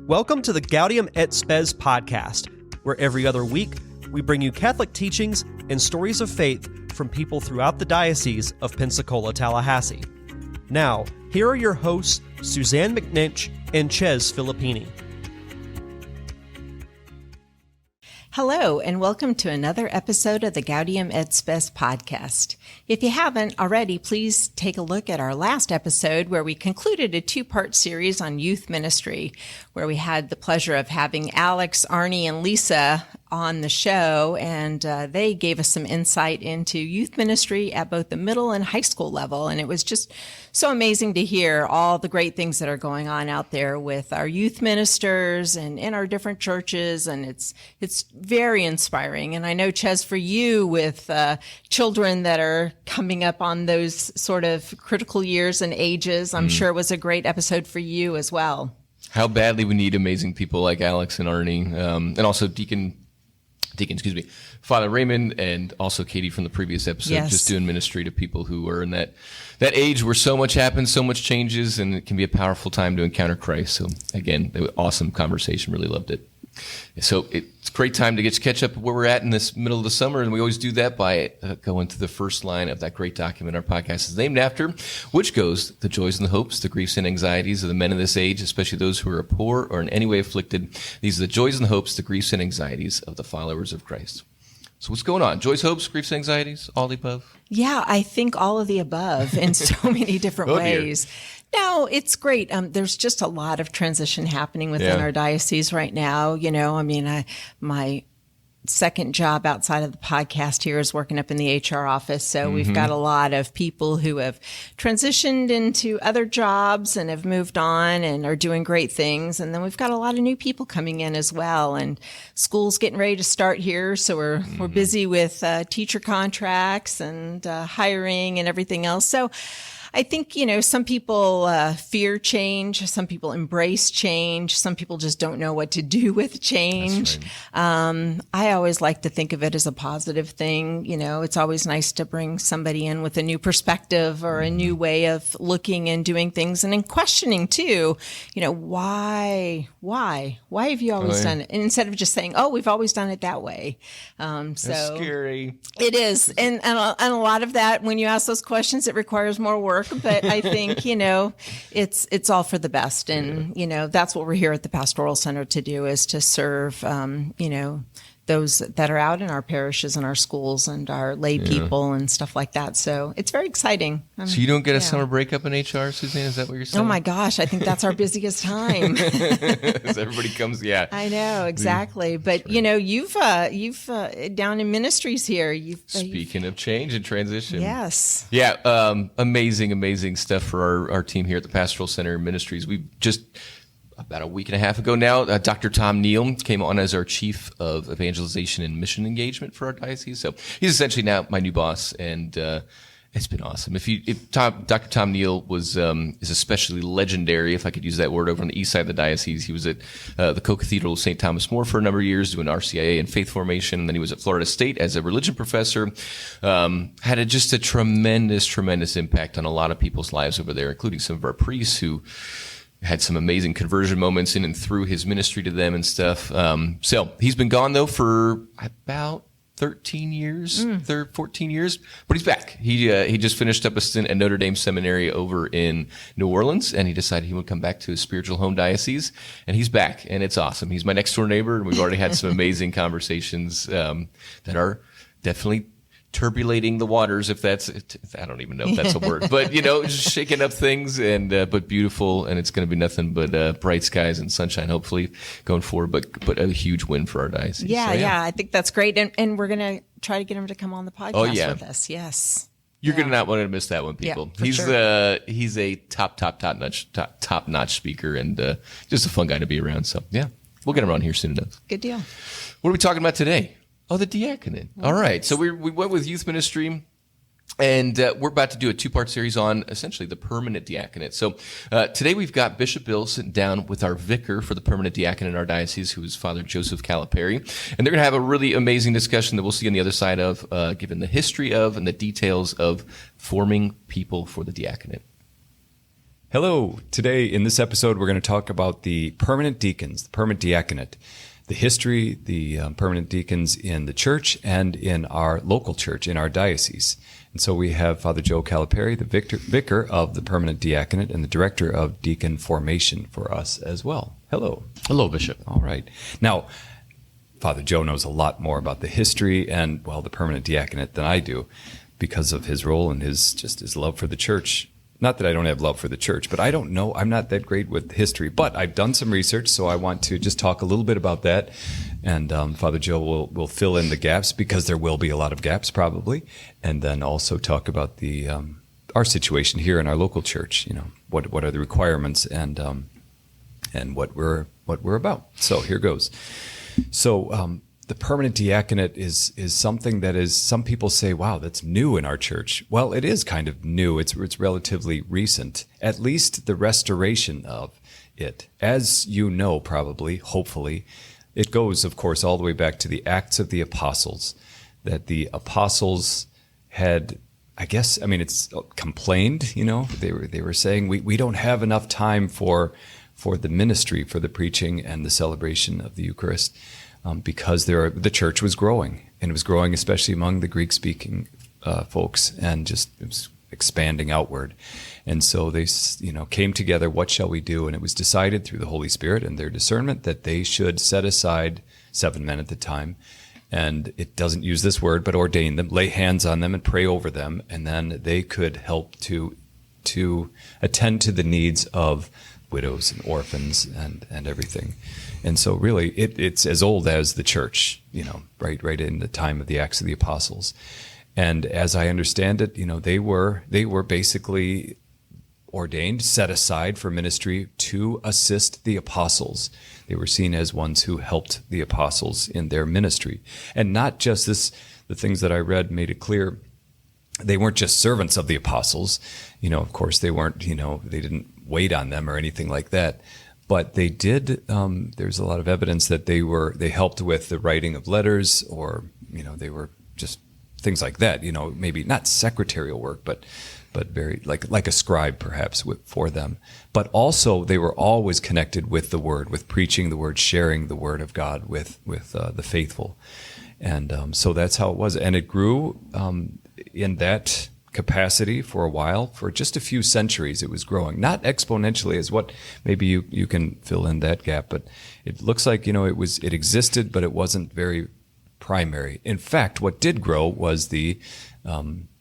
Welcome to the Gaudium et Spes podcast, where every other week we bring you Catholic teachings and stories of faith from people throughout the Diocese of Pensacola-Tallahassee. Now, here are your hosts, Suzanne McNinch and Ches Filippini. Hello, and welcome to another episode of the Gaudium et Spes podcast. If you haven't already, please take a look at our last episode where we concluded a two-part series on youth ministry, where we had the pleasure of having Alex, Arnie, and Lisa on the show, and they gave us some insight into youth ministry at both the middle and high school level, and it was just so amazing to hear all the great things that are going on out there with our youth ministers and in our different churches, and it's very inspiring. And I know, Ches, for you with children that are coming up on those sort of critical years and ages, I'm sure it was a great episode for you as well. How badly we need amazing people like Alex and Arnie, and also Deacon, Father Raymond, and also Katie from the previous episode, Yes. Just doing ministry to people who are in that age where so much happens, so much changes, and it can be a powerful time to encounter Christ. So again, awesome conversation. Really loved it. So it's a great time to get to catch up where we're at in this middle of the summer, and we always do that by going to the first line of that great document our podcast is named after, which goes, "The joys and the hopes, the griefs and anxieties of the men of this age, especially those who are poor or in any way afflicted. These are the joys and the hopes, the griefs and anxieties of the followers of Christ." So what's going on? Joys, hopes, griefs, anxieties, all the above? Yeah, I think all of the above in so many different ways. No, it's great. There's just a lot of transition happening within our diocese right now. You know, I mean, my second job outside of the podcast here is working up in the HR office. So we've got a lot of people who have transitioned into other jobs and have moved on and are doing great things. And then we've got a lot of new people coming in as well. And school's getting ready to start here. So we're busy with teacher contracts and hiring and everything else. So I think, you know, some people fear change. Some people embrace change. Some people just don't know what to do with change. Right. I always like to think of it as a positive thing. You know, it's always nice to bring somebody in with a new perspective or a new way of looking and doing things, and then questioning too, you know, why have you always done it? And instead of just saying, oh, we've always done it that way. That's scary. It is. And a lot of that, when you ask those questions, it requires more work. But I think, you know, it's all for the best. And, you know, that's what we're here at the Pastoral Center to do, is to serve, you know, those that are out in our parishes and our schools and our lay people and stuff like that. So it's very exciting. So you don't get a summer break up in HR, Suzanne? Is that what you're saying? Oh my gosh, I think that's our busiest time. As everybody comes, I know, exactly. But you know, you've down in ministries here. Speaking of change and transition. Yes. Yeah, amazing stuff for our team here at the Pastoral Center Ministries. We've just about a week and a half ago now, Dr. Tom Neal came on as our Chief of Evangelization and Mission Engagement for our diocese. So he's essentially now my new boss, and it's been awesome. Dr. Tom Neal is especially legendary, if I could use that word, over on the east side of the diocese. He was at the Co-Cathedral of St. Thomas More for a number of years doing RCIA and faith formation, and then he was at Florida State as a religion professor. Had just a tremendous impact on a lot of people's lives over there, including some of our priests who had some amazing conversion moments in and through his ministry to them and stuff. So he's been gone, though, for about 13 years, 14 years, but he's back. He just finished up a stint at Notre Dame Seminary over in New Orleans, and he decided he would come back to his spiritual home diocese, and he's back, and it's awesome. He's my next door neighbor, and we've already had some amazing conversations that are definitely turbulating the waters, I don't even know if that's a word, but you know, just shaking up things, and but beautiful, and it's going to be nothing but bright skies and sunshine, hopefully going forward. But a huge win for our diocese. Yeah, I think that's great, and we're going to try to get him to come on the podcast with us. Yes, you're going to not want to miss that one, people. Yeah, he's a top notch speaker, and just a fun guy to be around. So yeah, we'll get him on here soon enough. Good deal. What are we talking about today? Oh, the diaconate. All right. So we went with youth ministry, and we're about to do a two-part series on essentially the permanent diaconate. So today we've got Bishop Bill sitting down with our vicar for the permanent diaconate in our diocese, who is Father Joseph Callipare. And they're going to have a really amazing discussion that we'll see on the other side of, given the history of and the details of forming people for the diaconate. Hello. Today in this episode, we're going to talk about the permanent deacons, the permanent diaconate, the history, the permanent deacons in the church and in our local church, in our diocese. And so we have Father Joe Callipare, the vicar of the permanent diaconate and the director of deacon formation for us as well. Hello. Hello, Bishop. All right. Now, Father Joe knows a lot more about the history and, well, the permanent diaconate than I do because of his role and his love for the church. Not that I don't have love for the church, but I don't know. I'm not that great with history. But I've done some research, so I want to just talk a little bit about that. And Father Joe will fill in the gaps, because there will be a lot of gaps probably. And then also talk about the our situation here in our local church. You know, what are the requirements and what we're about. So here goes. So the permanent diaconate is something that is, some people say, wow, that's new in our church. Well, it is kind of new. It's relatively recent, at least the restoration of it. As you know, probably, hopefully, it goes, of course, all the way back to the Acts of the Apostles, that the apostles had, it's complained, you know, they were saying, we don't have enough time for the ministry, for the preaching and the celebration of the Eucharist. Because the church was growing, and it was growing especially among the Greek-speaking folks, and just it was expanding outward. And so they, came together. What shall we do? And it was decided through the Holy Spirit and their discernment that they should set aside 7 men at the time, and it doesn't use this word, but ordain them, lay hands on them, and pray over them, and then they could help to attend to the needs of widows and orphans and everything. And so really it's as old as the church, right in the time of the Acts of the Apostles. And as I understand it, they were basically ordained, set aside for ministry to assist the apostles. They were seen as ones who helped the apostles in their ministry. And not just this, the things that I read made it clear, they weren't just servants of the apostles. Of course they weren't, they didn't wait on them or anything like that. But they did, there's a lot of evidence that they helped with the writing of letters, or, they were just things like that, maybe not secretarial work, but very like a scribe perhaps for them. But also they were always connected with the word, with preaching the word, sharing the word of God with the faithful. And so that's how it was. And it grew in that capacity for a while. For just a few centuries it was growing, not exponentially as what maybe you can fill in that gap, but it looks like it existed, but it wasn't very primary. In fact, what did grow was the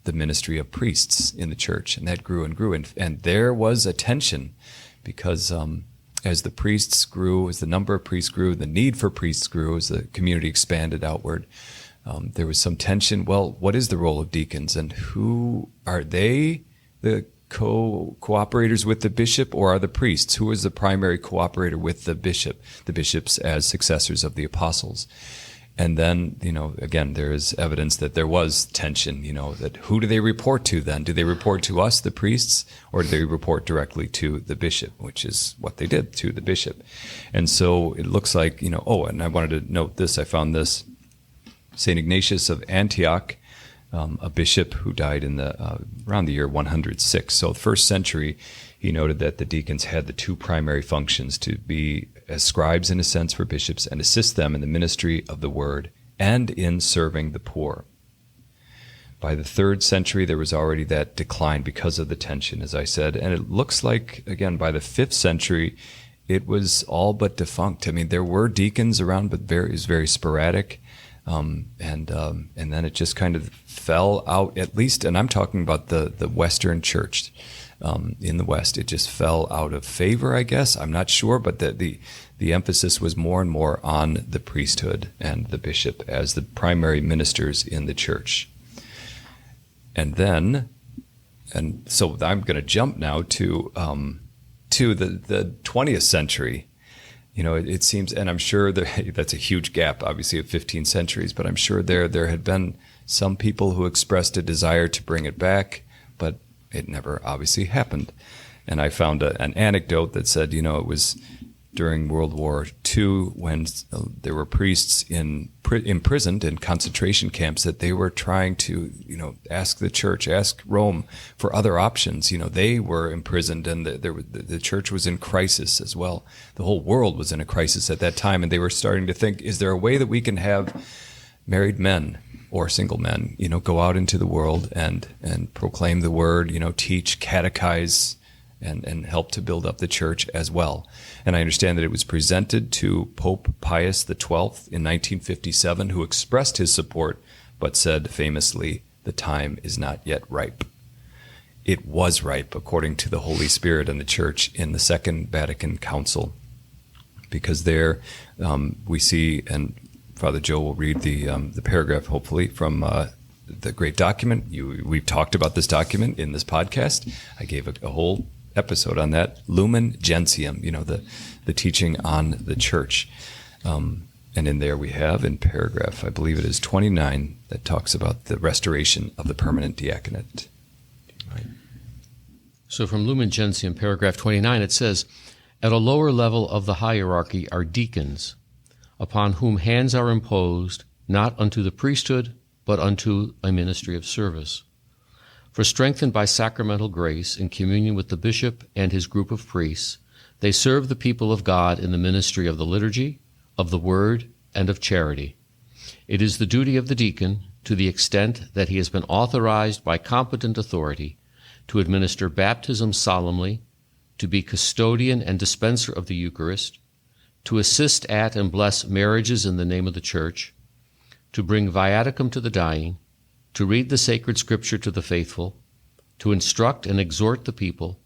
ministry of priests in the church, and that grew and grew, and there was a tension, because as the priests grew, as the number of priests grew, the need for priests grew, as the community expanded outward, there was some tension. Well, what is the role of deacons, and who are they? The cooperators with the bishop, or are the priests? Who is the primary cooperator with the bishop? The bishops as successors of the apostles. And then, again, there is evidence that there was tension, that who do they report to then? Do they report to us, the priests, or do they report directly to the bishop, which is what they did, to the bishop? And so it looks like, and I wanted to note this, I found this. St. Ignatius of Antioch, a bishop who died in around the year 106. So the first century, he noted that the deacons had the two primary functions: to be as scribes in a sense for bishops and assist them in the ministry of the word and in serving the poor. By the 3rd century, there was already that decline because of the tension, as I said. And it looks like, again, by the 5th century, it was all but defunct. I mean, there were deacons around, but it was very sporadic. And then it just kind of fell out, at least, and I'm talking about the Western church in the West. It just fell out of favor, I guess. I'm not sure, but the emphasis was more and more on the priesthood and the bishop as the primary ministers in the church. And so I'm going to jump now to the 20th century. It seems, and I'm sure that's a huge gap, obviously, of 15 centuries, but I'm sure there had been some people who expressed a desire to bring it back, but it never obviously happened. And I found an anecdote that said, it was during World War II when there were priests imprisoned in concentration camps that they were trying to, ask the church, ask Rome for other options. They were imprisoned, and the church was in crisis as well. The whole world was in a crisis at that time, and they were starting to think, is there a way that we can have married men or single men, go out into the world and proclaim the word, teach, catechize, and help to build up the church as well. And I understand that it was presented to Pope Pius XII in 1957, who expressed his support, but said famously, the time is not yet ripe. It was ripe, according to the Holy Spirit and the church in the Second Vatican Council, because there we see, and Father Joe will read the paragraph, hopefully, from the great document. We've talked about this document in this podcast. I gave a whole episode on that, Lumen Gentium, the teaching on the church. And in there we have, in paragraph, I believe it is 29, that talks about the restoration of the permanent diaconate. Right. So from Lumen Gentium, paragraph 29, it says, at a lower level of the hierarchy are deacons, upon whom hands are imposed, not unto the priesthood, but unto a ministry of service. For strengthened by sacramental grace in communion with the bishop and his group of priests, they serve the people of God in the ministry of the liturgy, of the word, and of charity. It is the duty of the deacon, to the extent that he has been authorized by competent authority, to administer baptism solemnly, to be custodian and dispenser of the Eucharist, to assist at and bless marriages in the name of the Church, to bring viaticum to the dying, to read the sacred Scripture to the faithful, to instruct and exhort the people,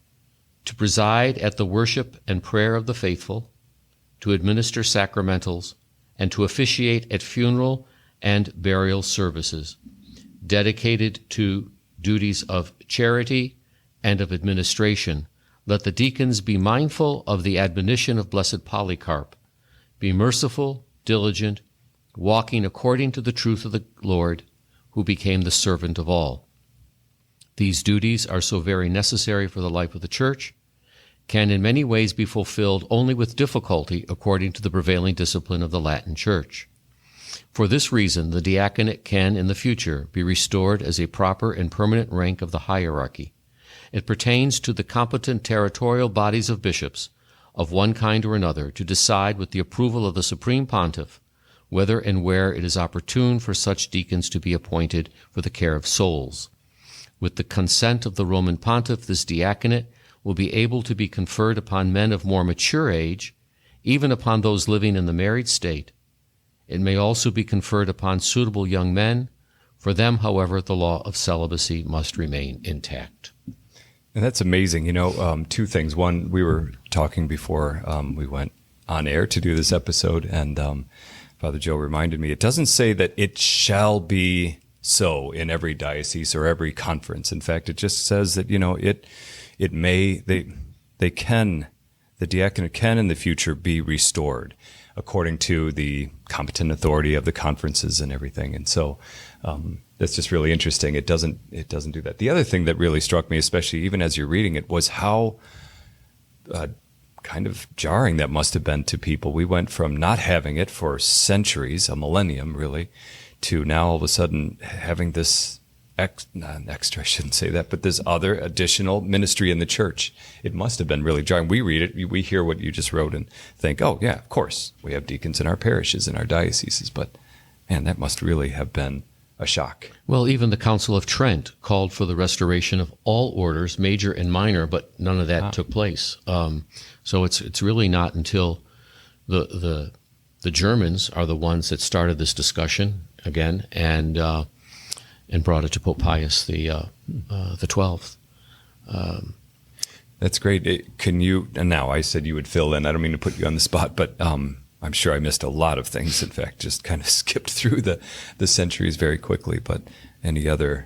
to preside at the worship and prayer of the faithful, to administer sacramentals, and to officiate at funeral and burial services, dedicated to duties of charity and of administration. Let the deacons be mindful of the admonition of Blessed Polycarp. Be merciful, diligent, walking according to the truth of the Lord, who became the servant of all. These duties are so very necessary for the life of the Church, can in many ways be fulfilled only with difficulty according to the prevailing discipline of the Latin Church. For this reason, the diaconate can in the future be restored as a proper and permanent rank of the hierarchy. It pertains to the competent territorial bodies of bishops, of one kind or another, to decide with the approval of the Supreme Pontiff whether and where it is opportune for such deacons to be appointed for the care of souls. With the consent of the Roman Pontiff, this diaconate will be able to be conferred upon men of more mature age, even upon those living in the married state. It may also be conferred upon suitable young men. For them, however, the law of celibacy must remain intact. And that's amazing. Two things. One, we were talking before we went on air to do this episode, and Father Joe reminded me, it doesn't say that it shall be so in every diocese or every conference. In fact, it just says that, it may, the diaconate can in the future be restored according to the competent authority of the conferences and everything. And so that's just really interesting. It doesn't do that. The other thing that really struck me, especially even as you're reading it, was how kind of jarring that must have been to people. We went from not having it for centuries, a millennium really, to now all of a sudden having this extra, I shouldn't say that, but this other additional ministry in the church. It must have been really jarring. We read it, we hear what you just wrote and think, oh yeah, of course, we have deacons in our parishes, in our dioceses, but man, that must really have been a shock. Well, even the Council of Trent called for the restoration of all orders, major and minor, but none of that took place. So it's really not until the Germans are the ones that started this discussion again and brought it to Pope Pius the 12th. That's great. Can you? And now I said you would fill in. I don't mean to put you on the spot, but I'm sure I missed a lot of things. In fact, just kind of skipped through the centuries very quickly. But any other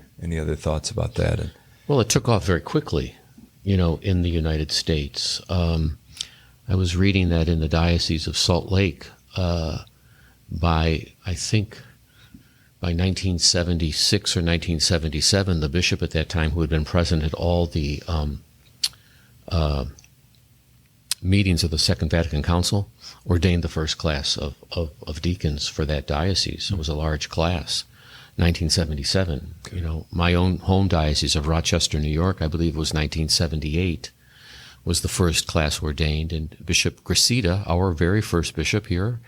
thoughts about that? Well, it took off very quickly, in the United States. I was reading that in the Diocese of Salt Lake by 1976 or 1977, the bishop at that time, who had been present at all the meetings of the Second Vatican Council, ordained the first class of deacons for that diocese. It was a large class, 1977. Okay. My own home diocese of Rochester, New York, I believe it was 1978, was the first class ordained. And Bishop Gracida, our very first bishop here,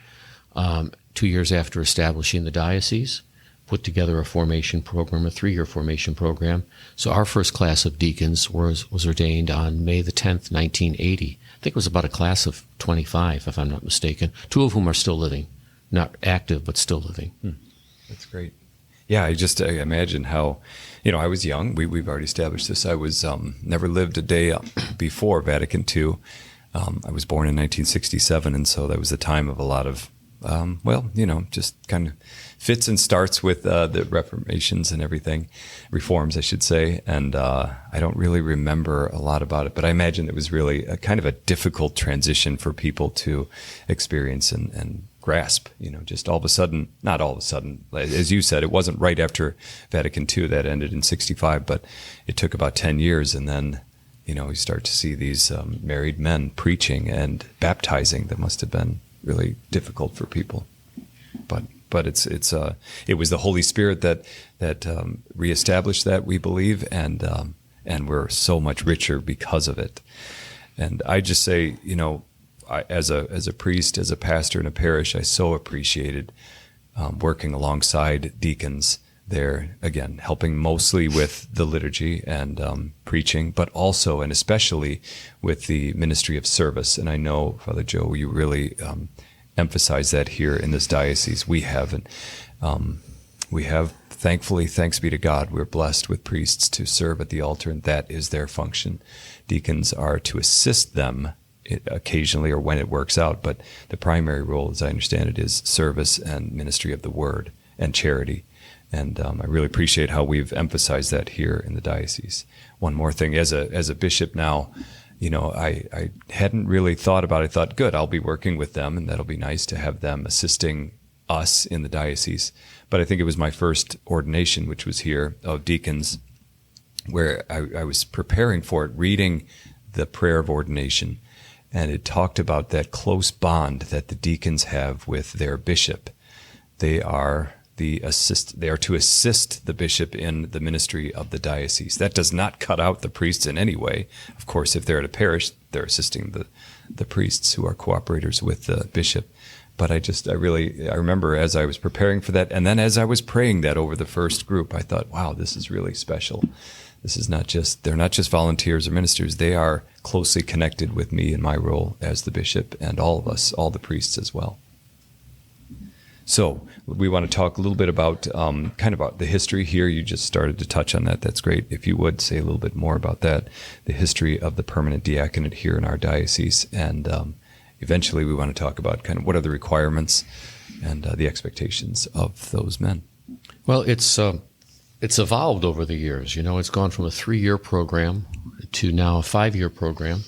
2 years after establishing the diocese, put together a formation program, a 3-year formation program. So our first class of deacons was ordained on May the 10th, 1980. I think it was about a class of 25, if I'm not mistaken, 2 of whom are still living, not active, but still living. That's great. Yeah, I imagine how, I was young. We've already established this. I was never lived a day before Vatican II. I was born in 1967, and so that was the time of a lot of, just kind of fits and starts with the reformations and everything, reforms, I should say. And I don't really remember a lot about it, but I imagine it was really a kind of a difficult transition for people to experience and grasp, just all of a sudden, not all of a sudden, as you said, it wasn't right after Vatican II that ended in 65, but it took about 10 years. And then, you start to see these married men preaching and baptizing. That must have been really difficult for people. But it was the Holy Spirit that reestablished that, we believe, and we're so much richer because of it. And I just say, as a priest, as a pastor in a parish, I so appreciated working alongside deacons there, again, helping mostly with the liturgy and preaching, but also and especially with the ministry of service. And I know, Father Joe, you really emphasize that here in this diocese. We have, thankfully, thanks be to God, we're blessed with priests to serve at the altar, and that is their function. Deacons are to assist them occasionally or when it works out, but the primary role, as I understand it, is service and ministry of the word and charity. And I really appreciate how we've emphasized that here in the diocese. One more thing, as a bishop now, I hadn't really thought about it. I thought, good, I'll be working with them, and that'll be nice to have them assisting us in the diocese. But I think it was my first ordination, which was here, of deacons, where I was preparing for it, reading the prayer of ordination, and it talked about that close bond that the deacons have with their bishop. They are to assist the bishop in the ministry of the diocese. That does not cut out the priests in any way. Of course, if they're at a parish, they're assisting the priests who are cooperators with the bishop. But I remember as I was preparing for that, and then as I was praying that over the first group, I thought, wow, this is really special. They're not just volunteers or ministers. They are closely connected with me in my role as the bishop, and all of us, all the priests as well. So we want to talk a little bit about about the history here. You just started to touch on that. That's great. If you would say a little bit more about that, the history of the permanent diaconate here in our diocese. And eventually we want to talk about kind of what are the requirements and the expectations of those men. Well, it's evolved over the years. It's gone from a 3-year program to now a 5-year program.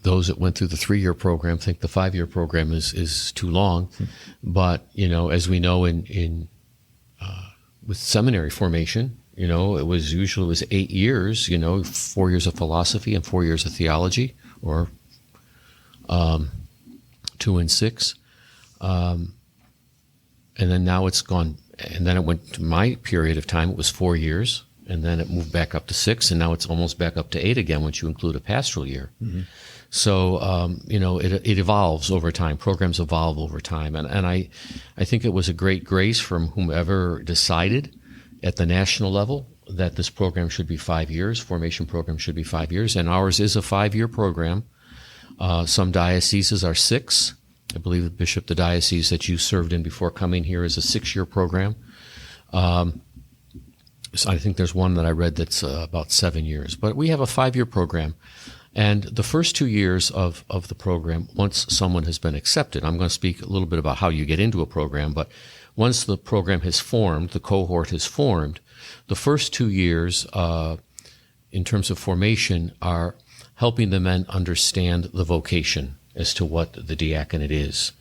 Those that went through the 3-year program think the 5-year program is too long. But, as we know in with seminary formation, it was 8 years, 4 years of philosophy and 4 years of theology, or 2 and 6. And then now it's gone, and then it went to my period of time, it was 4 years, and then it moved back up to 6, and now it's almost back up to 8 again once you include a pastoral year. Mm-hmm. So, it evolves over time. Programs evolve over time. And I think it was a great grace from whomever decided at the national level that this program should be 5 years, formation program should be 5 years, and ours is a 5-year program. Some dioceses are 6. I believe the diocese that you served in before coming here is a 6-year program. So I think there's one that I read that's about 7 years. But we have a 5-year program. And the first 2 years of the program, once someone has been accepted, I'm going to speak a little bit about how you get into a program, but once the program has formed, the cohort has formed, the first 2 years in terms of formation are helping the men understand the vocation as to what the diaconate is.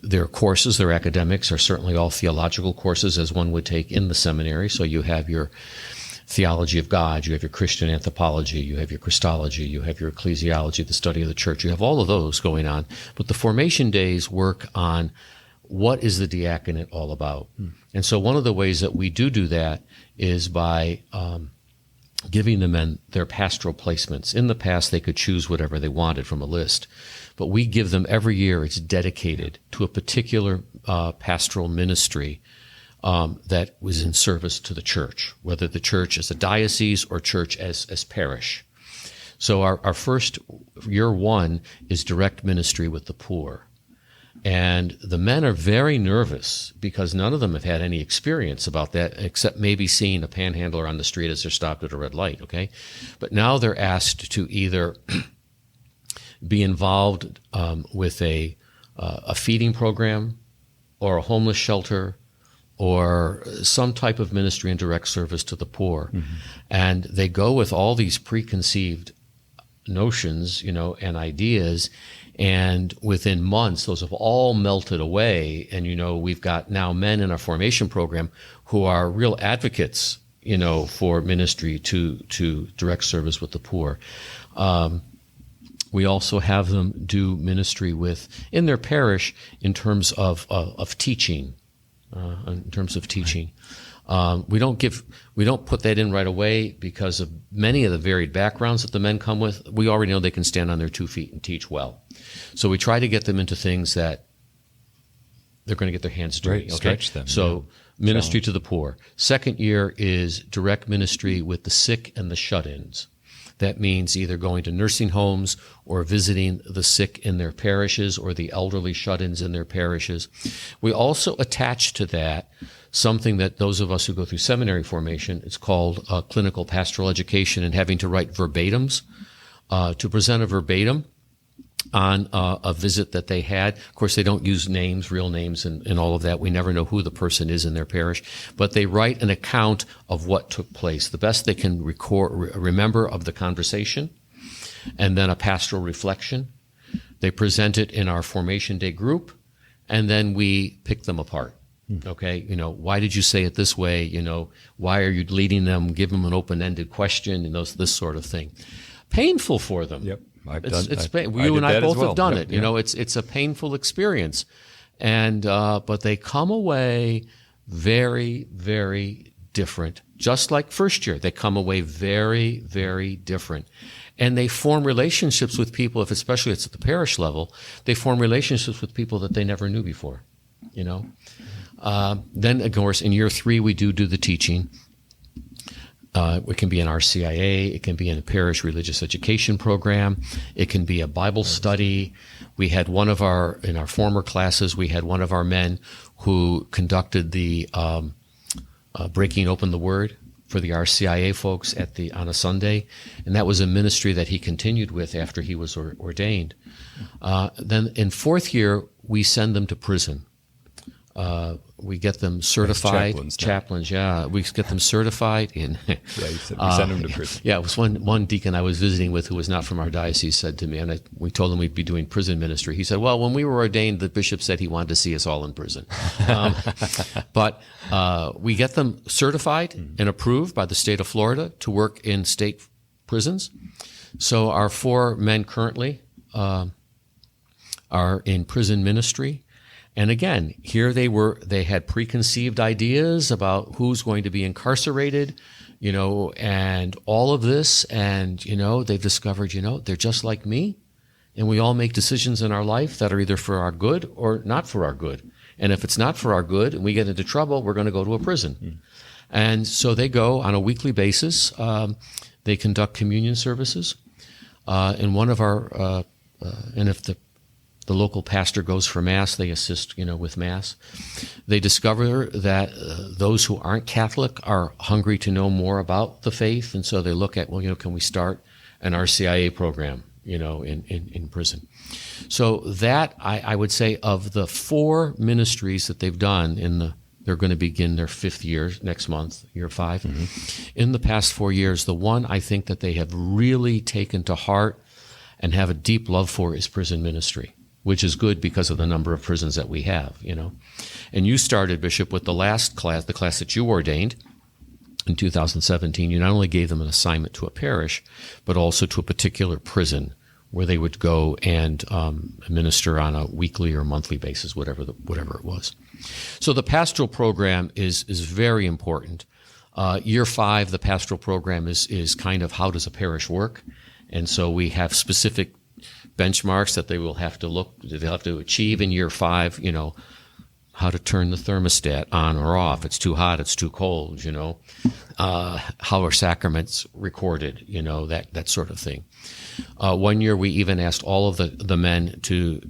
Their courses, their academics are certainly all theological courses as one would take in the seminary. So you have your theology of God, you have your Christian anthropology, you have your Christology, you have your ecclesiology, the study of the church. You have all of those going on. But the formation days work on what is the diaconate all about. And so one of the ways that we do that is by giving the men their pastoral placements. In the past, they could choose whatever they wanted from a list. But we give them every year, it's dedicated to a particular pastoral ministry that was in service to the church, whether the church as a diocese or church as parish. So our first year one is direct ministry with the poor. And the men are very nervous because none of them have had any experience about that except maybe seeing a panhandler on the street as they're stopped at a red light, okay? But now they're asked to either be involved with a feeding program or a homeless shelter or some type of ministry in direct service to the poor. And they go with all these preconceived notions, and ideas, and within months, those have all melted away. And, we've got now men in our formation program who are real advocates, for ministry to direct service with the poor. We also have them do ministry in their parish in terms of teaching. We don't put that in right away because of many of the varied backgrounds that the men come with. We already know they can stand on their 2 feet and teach well. So we try to get them into things that they're going to get their hands dirty. Right, stretch them. So ministry to the poor. Second year is direct ministry with the sick and the shut-ins. That means either going to nursing homes or visiting the sick in their parishes or the elderly shut-ins in their parishes. We also attach to that something that those of us who go through seminary formation, it's called clinical pastoral education, and having to write verbatims, to present a verbatim on a visit that they had. Of course, they don't use names, real names, and all of that. We never know who the person is in their parish, but they write an account of what took place, the best they can remember of the conversation, and then a pastoral reflection. They present it in our formation day group, and then we pick them apart. Okay, why did you say it this way? Why are you leading them? Give them an open-ended question, and this sort of thing. Painful for them. Yep. You and I both have done it. It's a painful experience, and but they come away very, very different. Just like first year, they come away very, very different, and they form relationships with people. Especially it's at the parish level, they form relationships with people that they never knew before. Then, of course, in year 3, we do the teaching. It can be an RCIA, it can be in a parish religious education program, it can be a Bible study. We had in our former classes, we had one of our men who conducted the breaking open the Word for the RCIA folks on a Sunday, and that was a ministry that he continued with after he was ordained. Then in 4th year, we send them to prison. We get them certified. Chaplains, yeah. We get them certified in. Yeah, you said we send them to prison. Yeah, it was one deacon I was visiting with who was not from our diocese said to me, and we told him we'd be doing prison ministry. He said, well, when we were ordained, the bishop said he wanted to see us all in prison. But we get them certified and approved by the state of Florida to work in state prisons. So our 4 men currently are in prison ministry. And again, here they had preconceived ideas about who's going to be incarcerated, and all of this. And, they've discovered, they're just like me. And we all make decisions in our life that are either for our good or not for our good. And if it's not for our good and we get into trouble, we're going to go to a prison. And so they go on a weekly basis. They conduct communion services. And one of our, and if the local pastor goes for Mass, they assist, with Mass. They discover that those who aren't Catholic are hungry to know more about the faith, and so they look at, can we start an RCIA program, in prison? So that, I would say, of the 4 ministries that they've done they're going to begin their 5th year next month, year 5. In the past 4 years, the one I think that they have really taken to heart and have a deep love for is prison ministry, which is good because of the number of prisons that we have, And you started, Bishop, with the last class, the class that you ordained, in 2017, you not only gave them an assignment to a parish, but also to a particular prison where they would go and minister on a weekly or monthly basis, whatever it was. So the pastoral program is very important. Year 5, the pastoral program is kind of how does a parish work, and so we have specific benchmarks that they'll have to achieve in year 5. How to turn the thermostat on or off. It's too hot, it's too cold, how are sacraments recorded, that sort of thing. One year we even asked all of the men to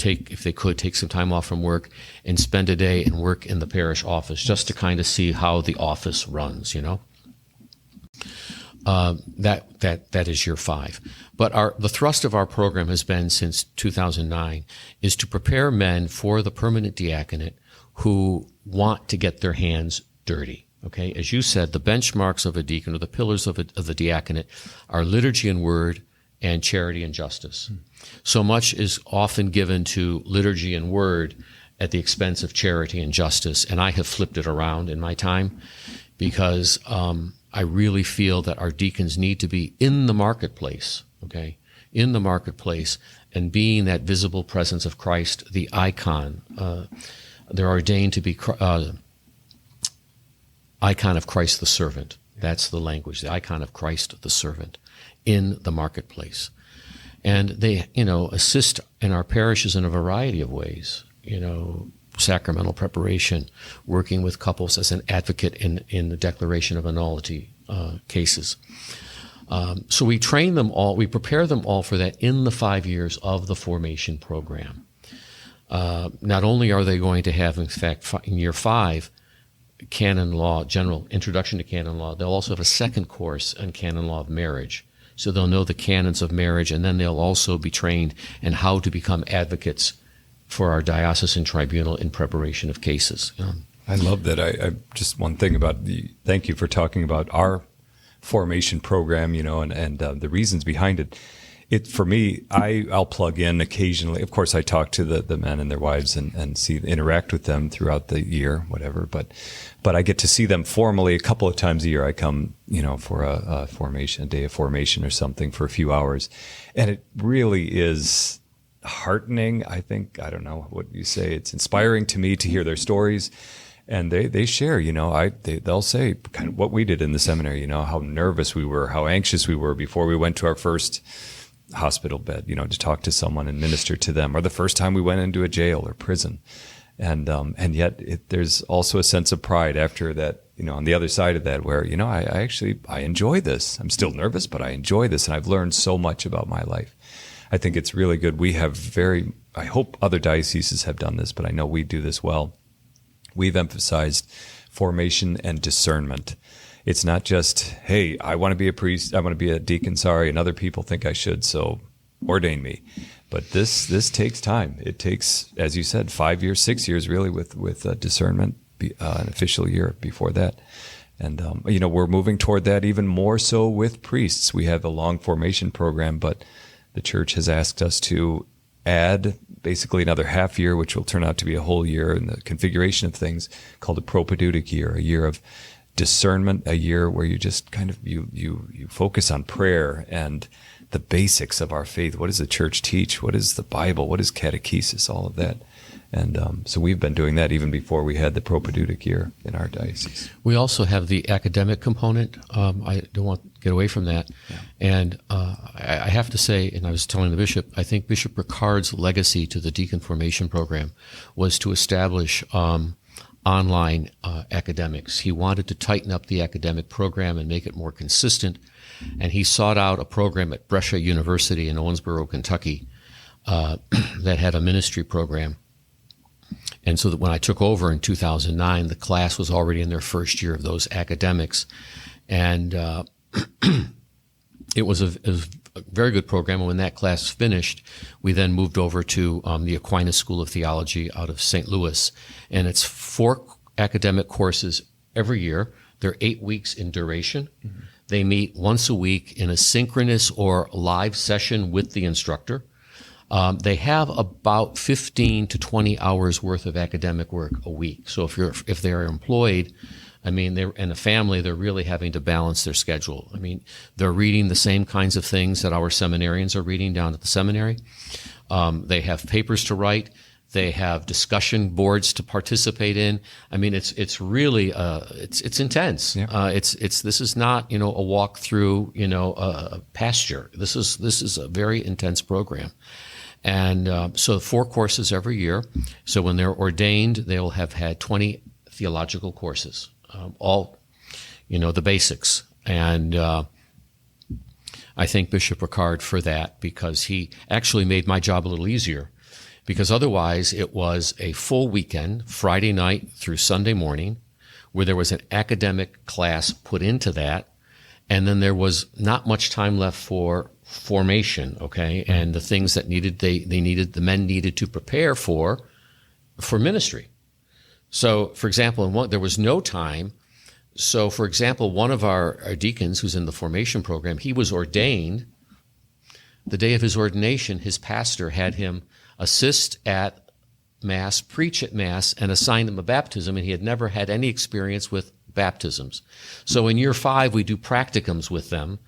if they could, take some time off from work and spend a day and work in the parish office just to kind of see how the office runs, That is year 5. But the thrust of our program has been since 2009 is to prepare men for the permanent diaconate who want to get their hands dirty. Okay, as you said, the benchmarks of a deacon, or the pillars of the diaconate, are liturgy and word and charity and justice. So much is often given to liturgy and word at the expense of charity and justice, and I have flipped it around in my time because I really feel that our deacons need to be in the marketplace, okay, in the marketplace, and being that visible presence of Christ, the icon. They're ordained to be icon of Christ the servant. That's the language, the icon of Christ the servant in the marketplace. And they, assist in our parishes in a variety of ways, sacramental preparation, working with couples as an advocate in the declaration of nullity cases. So we train them all, we prepare them all for that in the 5 years of the formation program. Not only are they going to have, in fact, in year 5, canon law, general introduction to canon law, they'll also have a second course on canon law of marriage. So they'll know the canons of marriage, and then they'll also be trained in how to become advocates for our diocesan tribunal in preparation of cases. I love that. I just one thing about thank you for talking about our formation program, and the reasons behind it. For me, I'll plug in occasionally. Of course, I talk to the men and their wives and interact with them throughout the year, whatever. But I get to see them formally a couple of times a year. I come, for a day of formation or something for a few hours, and it really is heartening. I think, I don't know what you say. It's inspiring to me to hear their stories. And they share, they'll say kind of what we did in the seminary, how nervous we were, how anxious we were before we went to our first hospital bed, to talk to someone and minister to them, or the first time we went into a jail or prison. And yet there's also a sense of pride after that, on the other side of that, where, I enjoy this. I'm still nervous, but I enjoy this. And I've learned so much about my life. I think it's really good. We have I hope other dioceses have done this, but I know we do this well. We've emphasized formation and discernment. It's not just, hey, I want to be a priest, I want to be a deacon, and other people think I should, so ordain me. But this takes time. It takes, as you said, 5 years, 6 years, really, with discernment, an official year before that. And, we're moving toward that even more so with priests. We have a long formation program, but the Church has asked us to add basically another half year, which will turn out to be a whole year in the configuration of things, called a propedeutic year, a year of discernment, a year where you just kind of you focus on prayer and the basics of our faith. What does the Church teach? What is the Bible? What is catechesis? All of that. And so we've been doing that even before we had the propedeutic year in our diocese. We also have the academic component. I don't want to get away from that. Yeah. And I have to say, and I was telling the bishop, I think Bishop Ricard's legacy to the deacon formation program was to establish online academics. He wanted to tighten up the academic program and make it more consistent. And he sought out a program at Brescia University in Owensboro, Kentucky, that had a ministry program. And so that when I took over in 2009, the class was already in their first year of those academics. And it was a very good program. And when that class finished, we then moved over to the Aquinas School of Theology out of St. Louis. And it's 4 academic courses every year. They're 8 weeks in duration. Mm-hmm. They meet once a week in a synchronous or live session with the instructor. They have about 15 to 20 hours worth of academic work a week. So if they're employed, I mean, and a family, they're really having to balance their schedule. I mean, they're reading the same kinds of things that our seminarians are reading down at the seminary. They have papers to write. They have discussion boards to participate in. I mean, it's really it's intense. Yeah. This is not, a walk through, a pasture. This is a very intense program. And so 4 courses every year. So when they're ordained, they'll have had 20 theological courses, all, the basics. And I thank Bishop Ricard for that, because he actually made my job a little easier, because otherwise it was a full weekend, Friday night through Sunday morning, where there was an academic class put into that, and then there was not much time left for formation, okay, and the things that the men needed to prepare for ministry. So, for example, there was no time. So, for example, one of our deacons who's in the formation program, he was ordained. The day of his ordination, his pastor had him assist at Mass, preach at Mass, and assign him a baptism, and he had never had any experience with baptisms. So in year 5, we do practicums with them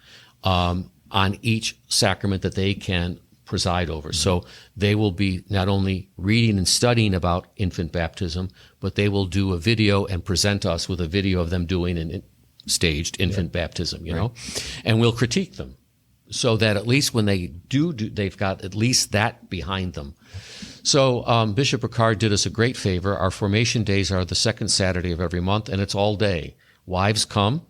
on each sacrament that they can preside over. So they will be not only reading and studying about infant baptism, but they will do a video and present us with a video of them doing an staged infant baptism, know, and we'll critique them, so that at least when they do, they've got at least that behind them. So Bishop Ricard did us a great favor. Our formation days are the second Saturday of every month, and it's all day. Wives come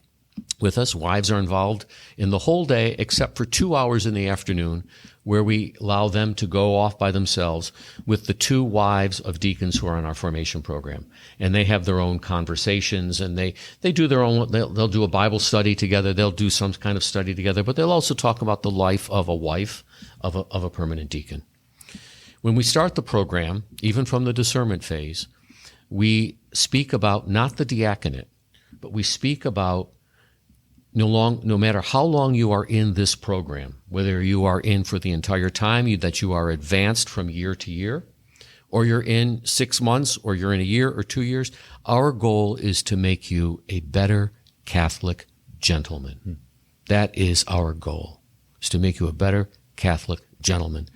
with us. Wives are involved in the whole day, except for 2 hours in the afternoon, where we allow them to go off by themselves with the 2 wives of deacons who are on our formation program. And they have their own conversations, and they do their own, they'll do a Bible study together, they'll do some kind of study together, but they'll also talk about the life of a wife of a permanent deacon. When we start the program, even from the discernment phase, we speak about not the diaconate, but we speak about no matter how long you are in this program, whether you are in for the entire time, that you are advanced from year to year, or you're in 6 months, or you're in a year or 2 years, our goal is to make you a better Catholic gentleman. That is our goal, is to make you a better Catholic gentleman.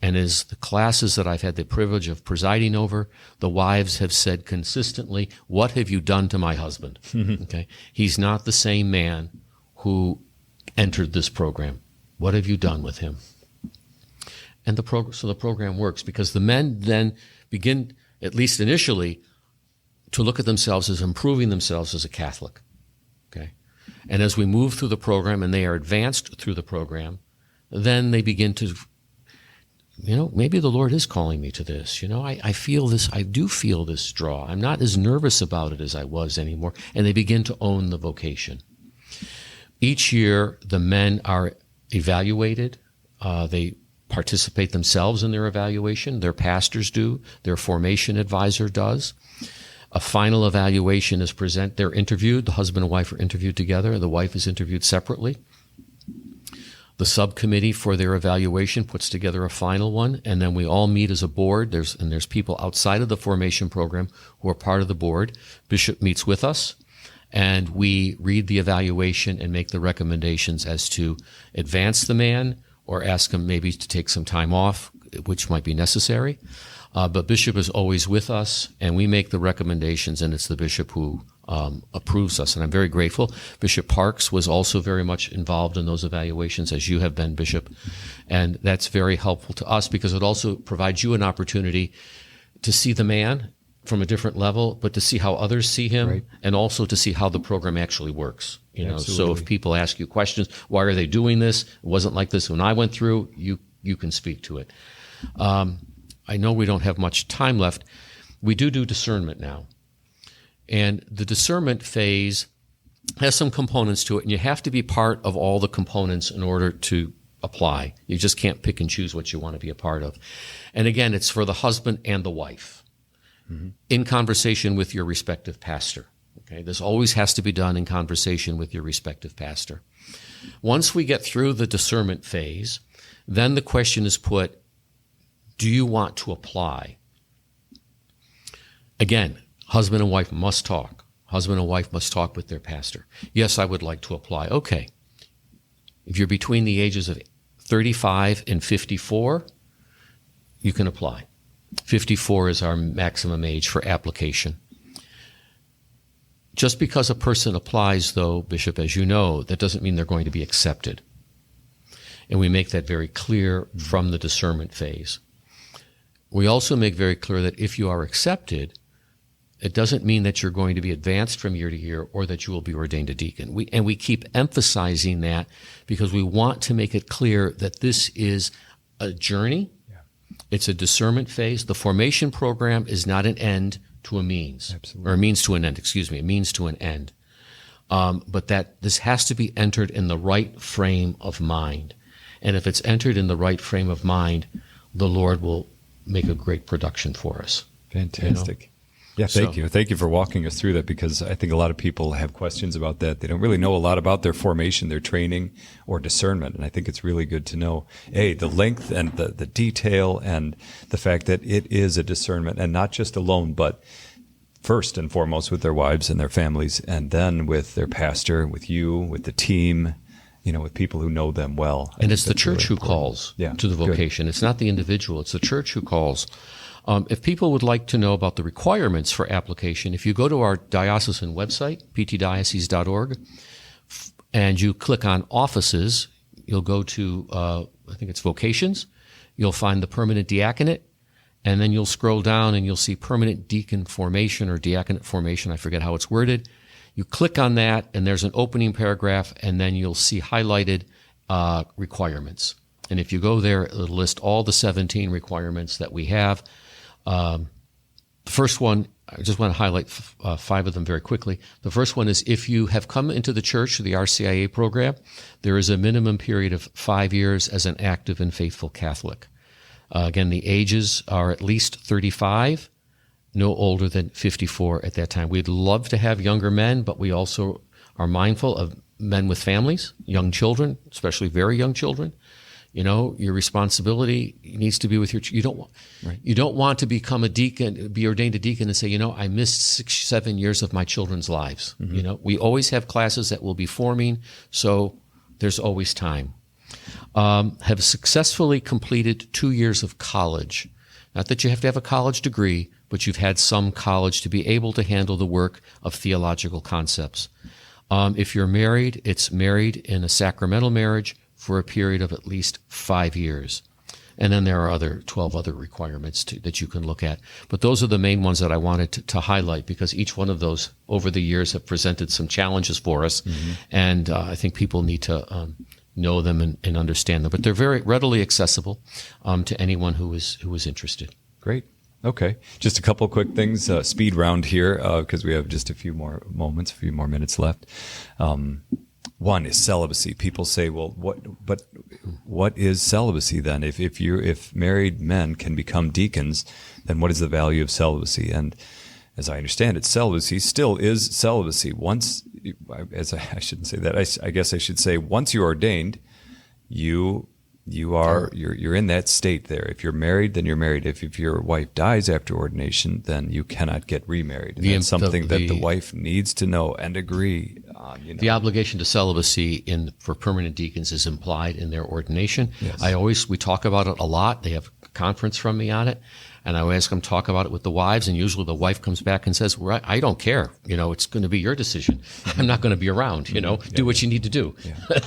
And as the classes that I've had the privilege of presiding over, the wives have said consistently, "What have you done to my husband?" Okay, he's not the same man who entered this program. What have you done with him? And so the program works, because the men then begin, at least initially, to look at themselves as improving themselves as a Catholic. Okay, and as we move through the program and they are advanced through the program, then they begin to, maybe the Lord is calling me to this. I feel this. I do feel this draw. I'm not as nervous about it as I was anymore. And they begin to own the vocation. Each year, the men are evaluated. They participate themselves in their evaluation. Their pastors do. Their formation advisor does. A final evaluation is presented. They're interviewed. The husband and wife are interviewed together. The wife is interviewed separately. The subcommittee for their evaluation puts together a final one, and then we all meet as a board. There's people outside of the formation program who are part of the board. Bishop meets with us, and we read the evaluation and make the recommendations as to advance the man or ask him maybe to take some time off, which might be necessary. But Bishop is always with us, and we make the recommendations, and it's the bishop who approves us, and I'm very grateful. Bishop Parks was also very much involved in those evaluations, as you have been, Bishop, and that's very helpful to us, because it also provides you an opportunity to see the man from a different level, but to see how others see him, and also to see how the program actually works. So if people ask you questions, why are they doing this? It wasn't like this when I went through. You can speak to it. I know we don't have much time left. We do discernment now. And the discernment phase has some components to it, and you have to be part of all the components in order to apply. You just can't pick and choose what you want to be a part of. And again, it's for the husband and the wife, in conversation with your respective pastor. Okay, this always has to be done in conversation with your respective pastor. Once we get through the discernment phase, then the question is put, do you want to apply? Again, husband and wife must talk. Husband and wife must talk with their pastor. Yes, I would like to apply. Okay. If you're between the ages of 35 and 54, you can apply. 54 is our maximum age for application. Just because a person applies, though, Bishop, as you know, that doesn't mean they're going to be accepted. And we make that very clear from the discernment phase. We also make very clear that if you are accepted, it doesn't mean that you're going to be advanced from year to year or that you will be ordained a deacon. We keep emphasizing that because we want to make it clear that this is a journey. Yeah. It's a discernment phase. The formation program is not an end to a means. Absolutely. Or a means to an end, a means to an end. But that this has to be entered in the right frame of mind. And if it's entered in the right frame of mind, the Lord will make a great production for us. Fantastic. You know? Yeah, thank you. Thank you for walking us through that, because I think a lot of people have questions about that. They don't really know a lot about their formation, their training, or discernment. And I think it's really good to know, the length and the detail and the fact that it is a discernment, and not just alone, but first and foremost with their wives and their families, and then with their pastor, with you, with the team, with people who know them well. And it's the church who calls to the vocation. Good. It's not the individual. It's the church who calls. If people would like to know about the requirements for application, if you go to our diocesan website, ptdiocese.org, and you click on offices, you'll go to, I think it's vocations, you'll find the Permanent Diaconate, and then you'll scroll down and you'll see Permanent Deacon Formation or Diaconate Formation, I forget how it's worded. You click on that, and there's an opening paragraph, and then you'll see highlighted requirements. And if you go there, it'll list all the 17 requirements that we have. The first one, I just want to highlight 5 of them very quickly. The first one is if you have come into the church, the RCIA program, there is a minimum period of 5 years as an active and faithful Catholic. Again, the ages are at least 35, no older than 54 at that time. We'd love to have younger men, but we also are mindful of men with families, young children, especially very young children. Your responsibility needs to be with your. You don't want to become a deacon, be ordained a deacon, and say, I missed 6-7 years of my children's lives. Mm-hmm. We always have classes that will be forming, so there's always time. Have successfully completed 2 years of college. Not that you have to have a college degree, but you've had some college to be able to handle the work of theological concepts. If you're married, it's married in a sacramental marriage for a period of at least 5 years. And then there are 12 other requirements that you can look at. But those are the main ones that I wanted to highlight, because each one of those over the years have presented some challenges for us. Mm-hmm. And I think people need to know them and understand them. But they're very readily accessible to anyone who is interested. Great. Okay. Just a couple of quick things. Speed round here, because we have just a few more minutes left. One is celibacy. People say, well, what is celibacy then? If married men can become deacons, then what is the value of celibacy? And as I understand it, celibacy still is celibacy. Once, I shouldn't say that. I guess I should say, once you're ordained, you're in that state there. If you're married, then you're married. If your wife dies after ordination, then you cannot get remarried. And that's something that the wife needs to know and agree on. The obligation to celibacy for permanent deacons is implied in their ordination. Yes. We talk about it a lot. They have a conference from me on it. And I ask them to talk about it with the wives, and usually the wife comes back and says, well, I don't care. It's going to be your decision. I'm not going to be around. Do what you need to do. Yeah.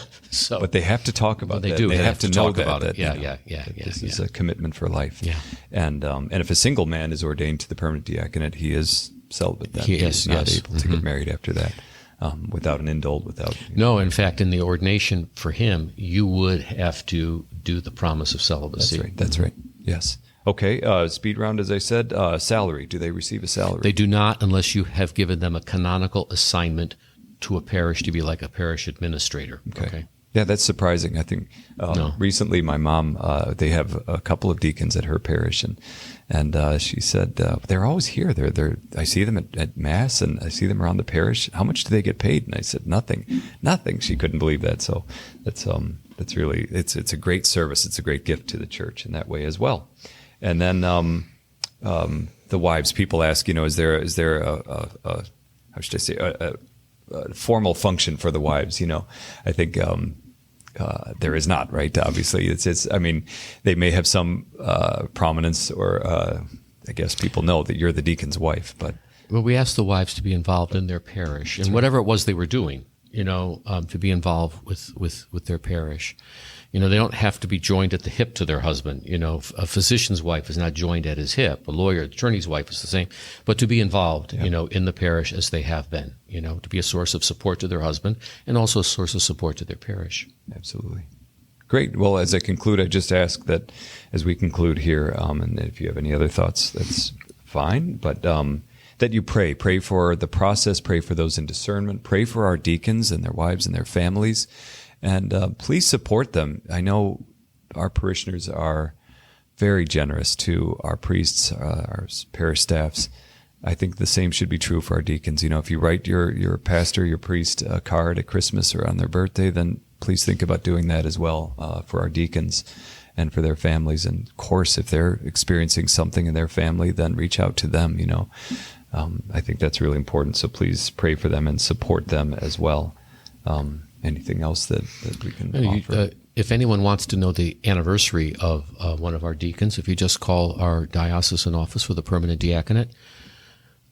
But they have to talk about that. They have to know talk about it. Yeah. This is a commitment for life. Yeah. And if a single man is ordained to the permanent diaconate, he is celibate then. He is not able to get married after that. Without an indult, No, in fact, in the ordination for him, you would have to do the promise of celibacy. That's right. Yes. Okay, speed round, as I said, salary. Do they receive a salary? They do not, unless you have given them a canonical assignment to a parish to be like a parish administrator. Okay. Yeah, that's surprising. I think recently my mom, they have a couple of deacons at her parish, and she said they're always here. I see them at Mass, and I see them around the parish. How much do they get paid? And I said nothing. She couldn't believe that. So that's really it's a great service. It's a great gift to the church in that way as well. And then the wives, people ask, is there how should I say, a formal function for the wives. I think there is not, right? Obviously, it's. I mean, they may have some prominence, or I guess people know that you're the deacon's wife, but. Well, we asked the wives to be involved in their parish and whatever it was they were doing, to be involved with their parish. They don't have to be joined at the hip to their husband. A physician's wife is not joined at his hip. A lawyer, attorney's wife is the same. But to be involved, in the parish as they have been, to be a source of support to their husband and also a source of support to their parish. Absolutely. Great. Well, as I conclude, I just ask that as we conclude here, and if you have any other thoughts, that's fine. But that you pray for the process, pray for those in discernment, pray for our deacons and their wives and their families, and please support them. I know our parishioners are very generous to our priests, our parish staffs. I think the same should be true for our deacons. If you write your pastor, your priest a card at Christmas or on their birthday, then please think about doing that as well for our deacons and for their families. And of course, if they're experiencing something in their family, then reach out to them, I think that's really important. So please pray for them and support them as well. Anything else that we can offer? If anyone wants to know the anniversary of one of our deacons, if you just call our diocesan office for the Permanent Diaconate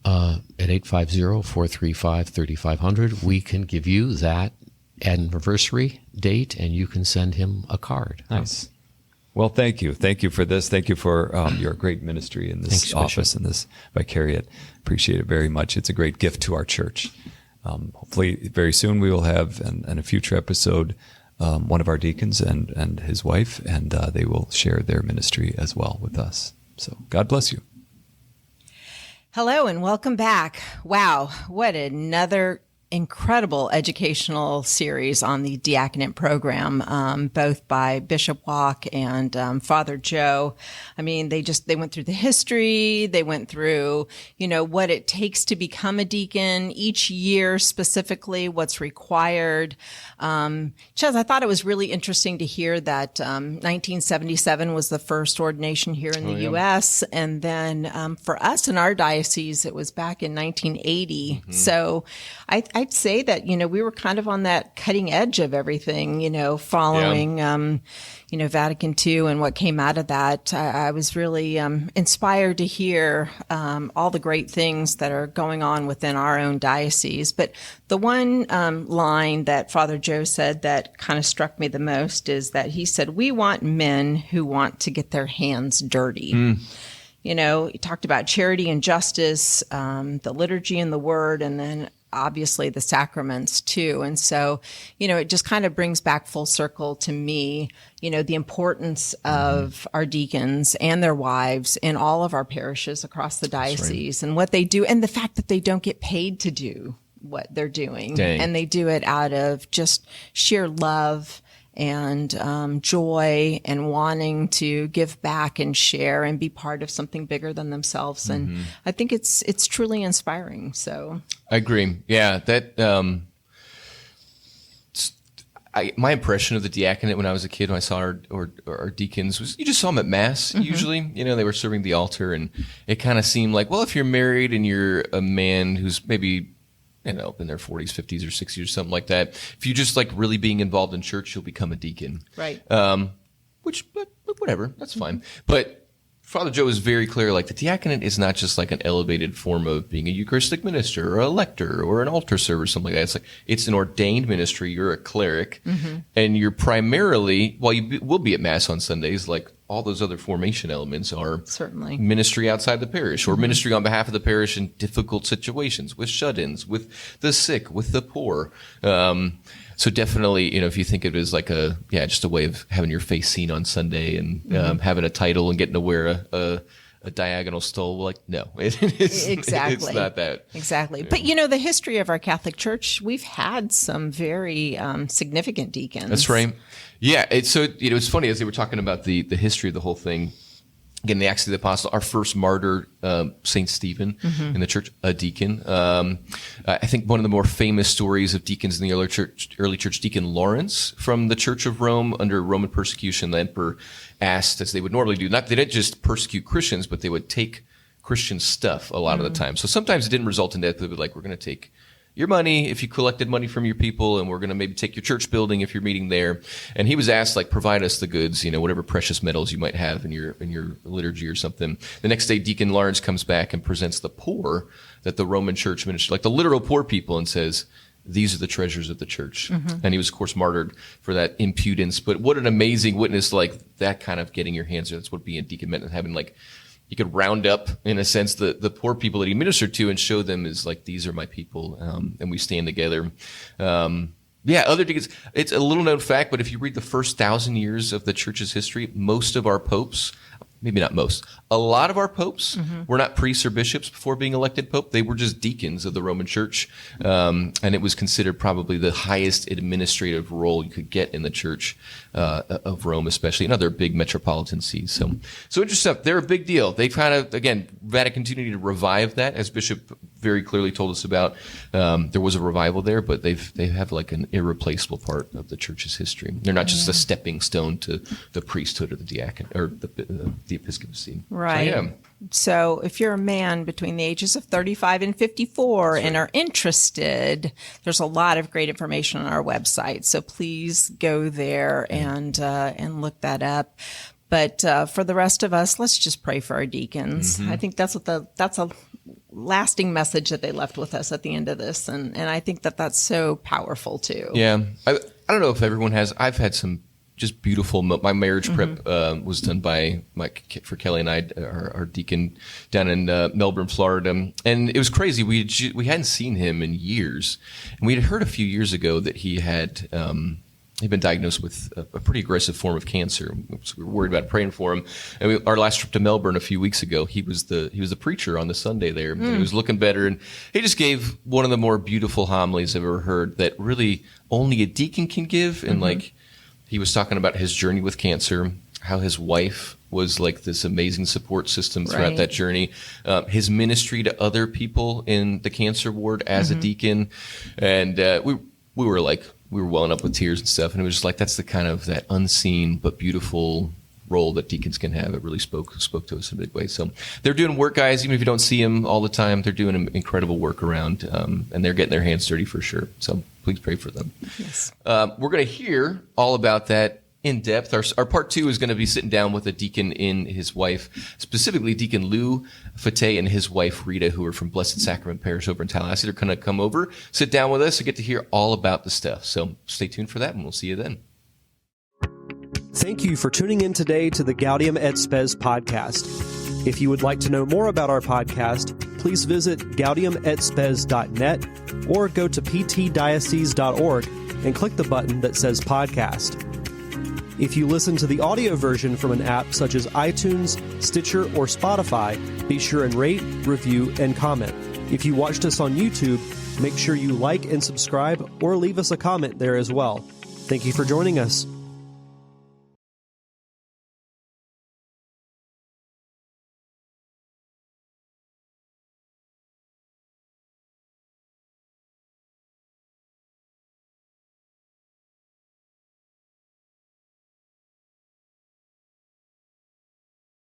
at 850-435-3500, we can give you that anniversary date and you can send him a card. Nice. Well, thank you. Thank you for this. Thank you for your great ministry in this office and this vicariate. Appreciate it very much. It's a great gift to our church. Hopefully very soon we will have, in a future episode, one of our deacons and his wife, and they will share their ministry as well with us. So God bless you. Hello and welcome back. Wow, what another incredible educational series on the diaconate program, both by Bishop Wack and Father Joe. I mean, they went through the history. They went through, what it takes to become a deacon each year, specifically what's required. Chez, I thought it was really interesting to hear that 1977 was the first ordination here in the U.S. And then for us in our diocese, it was back in 1980. Mm-hmm. So I'd say that, we were kind of on that cutting edge of everything, following, Vatican II and what came out of that. I was really inspired to hear all the great things that are going on within our own diocese. But the one line that Father Joe said that kind of struck me the most is that he said, "We want men who want to get their hands dirty." He talked about charity and justice, the liturgy and the word, and then obviously the sacraments too. And so, it just kind of brings back full circle to me, the importance of our deacons and their wives in all of our parishes across the diocese and what they do, and the fact that they don't get paid to do what they're doing. Dang. And they do it out of just sheer love and joy and wanting to give back and share and be part of something bigger than themselves. And I think it's truly inspiring. So I agree. Yeah, that my impression of the diaconate when I was a kid, when I saw our deacons, was you just saw them at Mass usually. They were serving the altar, and it kind of seemed like, well, if you're married and you're a man who's maybe in their 40s, 50s, or 60s or something like that, if you just like really being involved in church, you'll become a deacon. Right. But whatever, that's fine. But Father Joe is very clear, like the diaconate is not just like an elevated form of being a Eucharistic minister or a lector or an altar server or something like that. It's an ordained ministry. You're a cleric, and you're primarily, while you will be at Mass on Sundays, like all those other formation elements are certainly ministry outside the parish or ministry on behalf of the parish in difficult situations with shut-ins, with the sick, with the poor. So definitely, if you think of it as like just a way of having your face seen on Sunday and having a title and getting to wear a diagonal stole, like, no, exactly. It's not that. Exactly. Yeah. But, the history of our Catholic Church, we've had some very significant deacons. That's right. Yeah. It's funny as they were talking about the history of the whole thing. Again, the Acts of the Apostle, our first martyr, St. Stephen in the church, a deacon. I think one of the more famous stories of deacons in the early church, Deacon Lawrence from the Church of Rome under Roman persecution. The emperor asked, as they would normally do, they didn't just persecute Christians, but they would take Christian stuff a lot of the time. So sometimes it didn't result in that. They would like, we're going to take your money if you collected money from your people, and we're going to maybe take your church building if you're meeting there. And he was asked, like, provide us the goods, whatever precious metals you might have in your liturgy or something. The next day, Deacon Lawrence comes back and presents the poor that the Roman church ministered, like the literal poor people, and says, these are the treasures of the church. And he was, of course, martyred for that impudence. But what an amazing witness, like that kind of getting your hands. That's what being a deacon meant, and having like, he could round up, in a sense, the poor people that he ministered to and show them as like, these are my people, and we stand together. Other deacons, it's a little known fact, but if you read the first 1,000 years of the church's history, most of our popes, maybe not most, a lot of our popes were not priests or bishops before being elected pope. They were just deacons of the Roman church. And it was considered probably the highest administrative role you could get in the church of Rome, especially in other big metropolitan sees. So interesting stuff. They're a big deal. They kind of, again, Vatican II needed to revive that, as Bishop very clearly told us about. There was a revival there, but they have like an irreplaceable part of the church's history. They're not just a stepping stone to the priesthood or the diacon or the episcopacy. Right. So if you're a man between the ages of 35 and 54 and are interested, there's a lot of great information on our website. So please go there and look that up. But for the rest of us, let's just pray for our deacons. I think that's a lasting message that they left with us at the end of this, and I think that's so powerful too. Yeah, I don't know if everyone has. I've had some just beautiful. My marriage prep was done by for Kelly and I, our deacon down in Melbourne, Florida, and it was crazy. We hadn't seen him in years, and we had heard a few years ago that he had. He'd been diagnosed with a pretty aggressive form of cancer. So we were worried about praying for him. And our last trip to Melbourne a few weeks ago, he was the preacher on the Sunday there. And he was looking better. And he just gave one of the more beautiful homilies I've ever heard that really only a deacon can give. And like, he was talking about his journey with cancer, how his wife was like this amazing support system throughout that journey, his ministry to other people in the cancer ward as a deacon. And we were welling up with tears and stuff, and it was just like, that's the kind of that unseen but beautiful role that deacons can have. It really spoke to us in a big way. So they're doing work, guys. Even if you don't see them all the time, they're doing incredible work around, and they're getting their hands dirty for sure. So please pray for them. Yes. We're going to hear all about that in depth. Our part 2 is going to be sitting down with a deacon and his wife, specifically Deacon Lou Fate and his wife Rita, who are from Blessed Sacrament Parish over in Tallahassee. They're going to come over, sit down with us, and get to hear all about the stuff. So stay tuned for that, and we'll see you then. Thank you for tuning in today to the Gaudium et Spes podcast. If you would like to know more about our podcast, please visit gaudiumetspes.net or go to ptdiocese.org and click the button that says podcast. If you listen to the audio version from an app such as iTunes, Stitcher, or Spotify, be sure and rate, review, and comment. If you watched us on YouTube, make sure you like and subscribe or leave us a comment there as well. Thank you for joining us.